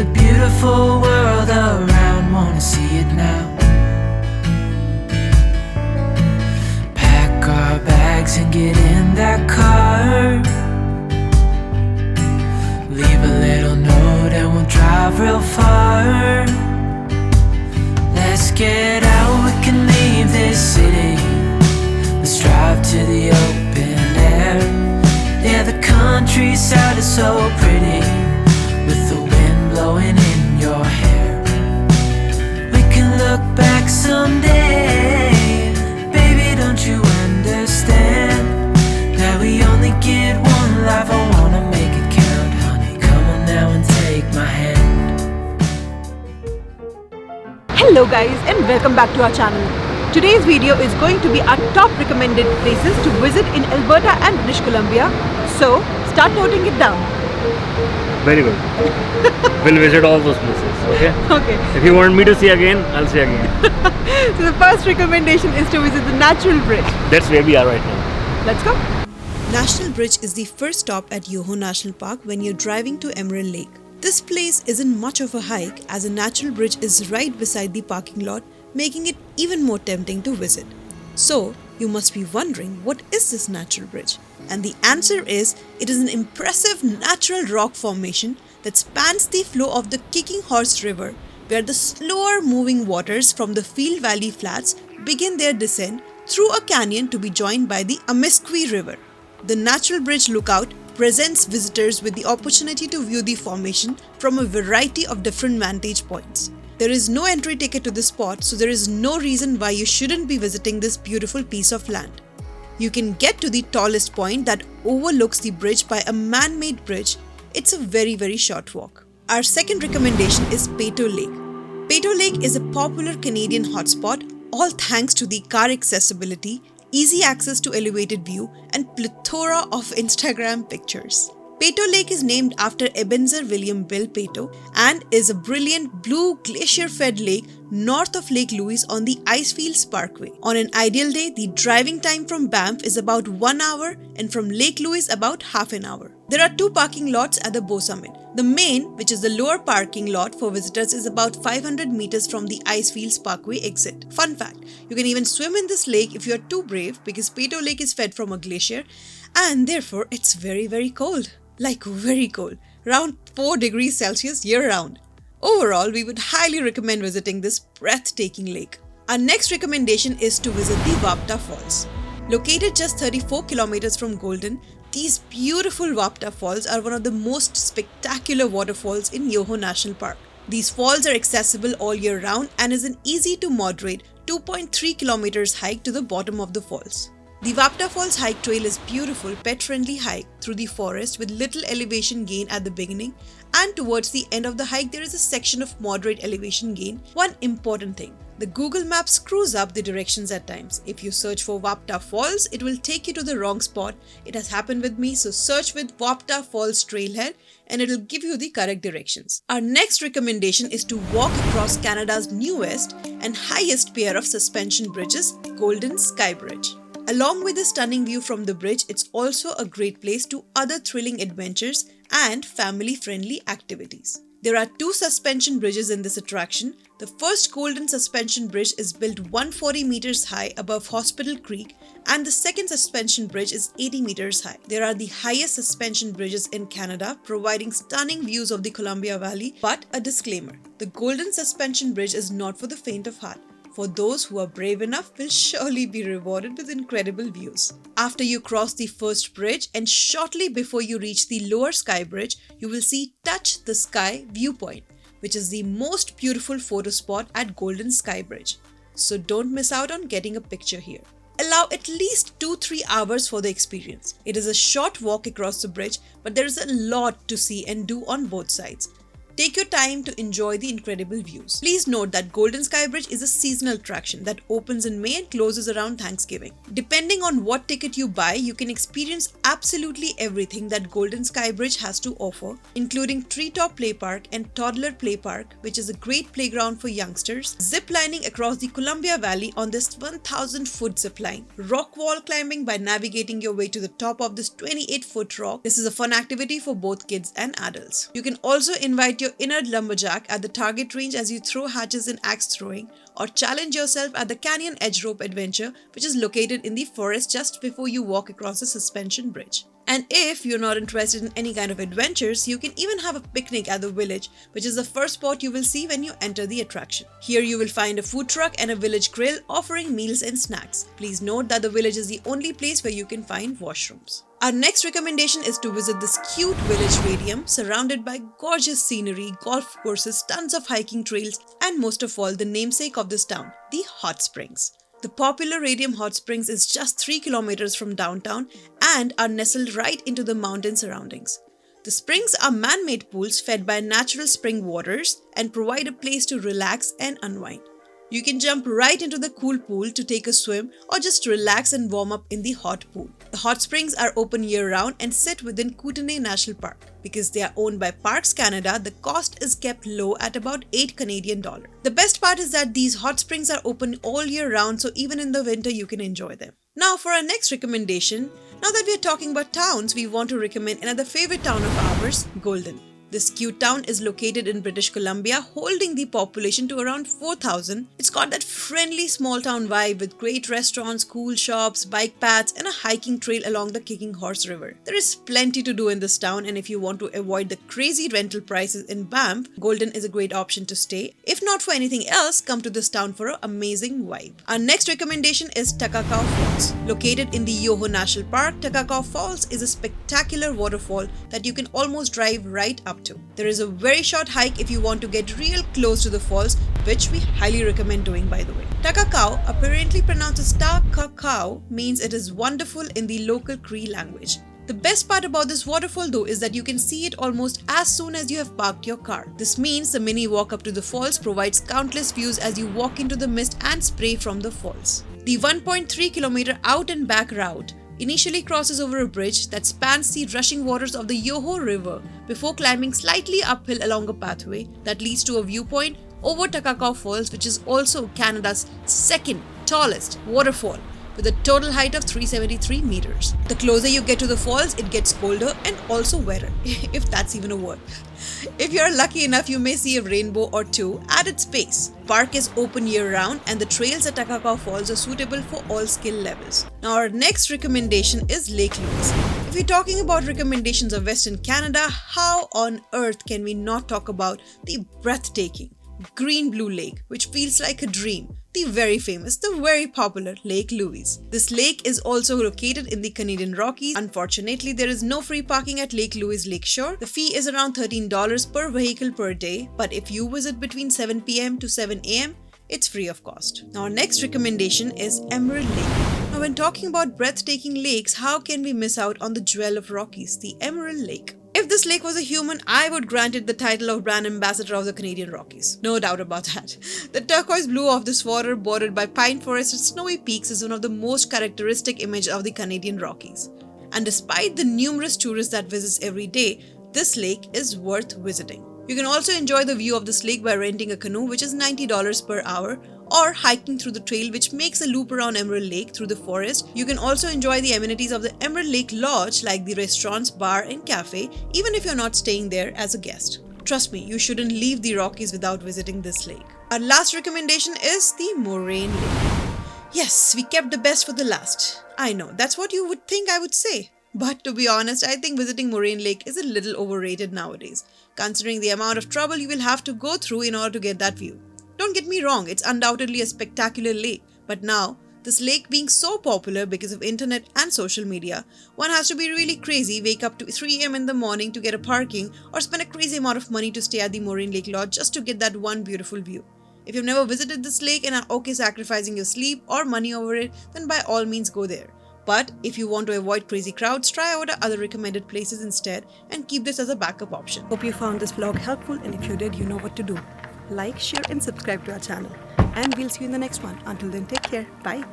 the beautiful world around, wanna see it now. Pack our bags and get in that car. Leave a little note and we'll drive real far. Let's get out, we can leave this city. Let's drive to the open air. Yeah, the countryside is so pretty, with the wind blowing in your hair. We can look back someday. Baby, don't you understand that we only get one life? I wanna make it count, honey. Come on now and take my hand. Hello guys, and welcome back to our channel. Today's video is going to be our top recommended places to visit in Alberta and British Columbia. So start noting it down. Very good. We'll visit all those places, okay? Okay. If you want me to see again, I'll see again. So the first recommendation is to visit the Natural Bridge. That's where we are right now. Let's go. National Bridge is the first stop at Yoho National Park when you're driving to Emerald Lake. This place isn't much of a hike, as a natural bridge is right beside the parking lot, making it even more tempting to visit. So, you must be wondering, what is this natural bridge? And the answer is, it is an impressive natural rock formation that spans the flow of the Kicking Horse River, where the slower moving waters from the Field Valley Flats begin their descent through a canyon to be joined by the Amiskwee River. The Natural Bridge Lookout presents visitors with the opportunity to view the formation from a variety of different vantage points. There is no entry ticket to this spot, so there is no reason why you shouldn't be visiting this beautiful piece of land. You can get to the tallest point that overlooks the bridge by a man-made bridge. It's a very short walk. Our second recommendation is Peyto Lake. Peyto Lake is a popular Canadian hotspot, all thanks to the car accessibility, easy access to elevated view, and plethora of Instagram pictures. Peyto Lake is named after Ebenezer William Bill Peyto and is a brilliant blue glacier-fed lake north of Lake Louise on the Icefields Parkway. On an ideal day, the driving time from Banff is about 1 hour and from Lake Louise about half an hour. There are two parking lots at the Bow Summit. The main, which is the lower parking lot for visitors, is about 500 meters from the Icefields Parkway exit. Fun fact, you can even swim in this lake if you are too brave, because Peyto Lake is fed from a glacier and therefore it's very cold. Like very cold, around 4 degrees Celsius year round. Overall, we would highly recommend visiting this breathtaking lake. Our next recommendation is to visit the Wapta Falls. Located just 34 kilometers from Golden, these beautiful Wapta Falls are one of the most spectacular waterfalls in Yoho National Park. These falls are accessible all year round and is an easy to moderate 2.3 kilometers hike to the bottom of the falls. The Wapta Falls hike trail is beautiful, pet-friendly hike through the forest with little elevation gain at the beginning, and towards the end of the hike there is a section of moderate elevation gain. One important thing, the Google Map screws up the directions at times. If you search for Wapta Falls, it will take you to the wrong spot. It has happened with me, so search with Wapta Falls Trailhead and it will give you the correct directions. Our next recommendation is to walk across Canada's newest and highest pair of suspension bridges, Golden Sky Bridge. Along with the stunning view from the bridge, it's also a great place to other thrilling adventures and family-friendly activities. There are two suspension bridges in this attraction. The first Golden Suspension Bridge is built 140 meters high above Hospital Creek, and the second suspension bridge is 80 meters high. They are the highest suspension bridges in Canada, providing stunning views of the Columbia Valley. But a disclaimer, the Golden Suspension Bridge is not for the faint of heart. For those who are brave enough will surely be rewarded with incredible views. After you cross the first bridge and shortly before you reach the lower Sky Bridge, you will see Touch the Sky Viewpoint, which is the most beautiful photo spot at Golden Sky Bridge. So don't miss out on getting a picture here. Allow at least 2-3 hours for the experience. It is a short walk across the bridge, but there is a lot to see and do on both sides. Take your time to enjoy the incredible views. Please note that Golden Sky Bridge is a seasonal attraction that opens in May and closes around Thanksgiving. Depending on what ticket you buy, you can experience absolutely everything that Golden Sky Bridge has to offer, including Treetop Play Park and Toddler Play Park, which is a great playground for youngsters, zip lining across the Columbia Valley on this 1,000-foot zip line, rock wall climbing by navigating your way to the top of this 28-foot rock. This is a fun activity for both kids and adults. You can also invite fight your inner lumberjack at the target range as you throw hatchets in axe throwing, or challenge yourself at the canyon edge rope adventure, which is located in the forest just before you walk across the suspension bridge. And if you're not interested in any kind of adventures, you can even have a picnic at the village, which is the first spot you will see when you enter the attraction. Here you will find a food truck and a village grill offering meals and snacks. Please note that the village is the only place where you can find washrooms. Our next recommendation is to visit this cute village radium surrounded by gorgeous scenery, golf courses, tons of hiking trails, and most of all the namesake of this town, the hot springs. The popular Radium Hot Springs is just 3 kilometers from downtown and are nestled right into the mountain surroundings. The springs are man-made pools fed by natural spring waters and provide a place to relax and unwind. You can jump right into the cool pool to take a swim or just relax and warm up in the hot pool. The hot springs are open year-round and sit within Kootenay National Park. Because they are owned by Parks Canada, the cost is kept low at about $8 Canadian. The best part is that these hot springs are open all year round, so even in the winter you can enjoy them. Now for our next recommendation, now that we are talking about towns, we want to recommend another favorite town of ours, Golden. This cute town is located in British Columbia, holding the population to around 4,000. It's got that friendly small town vibe with great restaurants, cool shops, bike paths, and a hiking trail along the Kicking Horse River. There is plenty to do in this town, and if you want to avoid the crazy rental prices in Banff, Golden is a great option to stay. If not for anything else, come to this town for an amazing vibe. Our next recommendation is Takakau Falls. Located in the Yoho National Park, Takakau Falls is a spectacular waterfall that you can almost drive right up to. There is a very short hike if you want to get real close to the falls, which we highly recommend doing, by the way. Takakau, apparently pronounced as Ta-ka-kau, means it is wonderful in the local Cree language. The best part about this waterfall though is that you can see it almost as soon as you have parked your car. This means the mini walk up to the falls provides countless views as you walk into the mist and spray from the falls. The 1.3 kilometer out and back route initially crosses over a bridge that spans the rushing waters of the Yoho River before climbing slightly uphill along a pathway that leads to a viewpoint over Takakau Falls, which is also Canada's second tallest waterfall with a total height of 373 meters. The closer you get to the falls, it gets colder and also wetter, if that's even a word. If you're lucky enough, you may see a rainbow or two at its base. Park is open year-round and the trails at Takakau Falls are suitable for all skill levels. Now our next recommendation is Lake Louise. If we're talking about recommendations of Western Canada, how on earth can we not talk about the breathtaking green-blue lake, which feels like a dream? The very famous, the very popular Lake Louise. This lake is also located in the Canadian Rockies. Unfortunately, there is no free parking at Lake Louise Lakeshore. The fee is around $13 per vehicle per day, but if you visit between 7 p.m. to 7 a.m., it's free of cost. Now our next recommendation is Emerald Lake. Now when talking about breathtaking lakes, how can we miss out on the jewel of Rockies, the Emerald Lake? If this lake was a human, I would grant it the title of Brand Ambassador of the Canadian Rockies. No doubt about that. The turquoise blue of this water, bordered by pine forests and snowy peaks, is one of the most characteristic images of the Canadian Rockies. And despite the numerous tourists that visit every day, this lake is worth visiting. You can also enjoy the view of this lake by renting a canoe, which is $90 per hour, or hiking through the trail, which makes a loop around Emerald Lake through the forest. You can also enjoy the amenities of the Emerald Lake Lodge, like the restaurants, bar and cafe, even if you're not staying there as a guest. Trust me, you shouldn't leave the Rockies without visiting this lake. Our last recommendation is the Moraine Lake. Yes, we kept the best for the last. I know, that's what you would think I would say. But to be honest, I think visiting Moraine Lake is a little overrated nowadays, considering the amount of trouble you will have to go through in order to get that view. Don't get me wrong, it's undoubtedly a spectacular lake, but now, this lake being so popular because of internet and social media, one has to be really crazy, wake up to 3 a.m. in the morning to get a parking, or spend a crazy amount of money to stay at the Moraine Lake Lodge just to get that one beautiful view. If you've never visited this lake and are okay sacrificing your sleep or money over it, then by all means go there. But if you want to avoid crazy crowds, try out other recommended places instead and keep this as a backup option. Hope you found this vlog helpful, and if you did, you know what to do. Like, share and subscribe to our channel. And we'll see you in the next one. Until then, take care. Bye.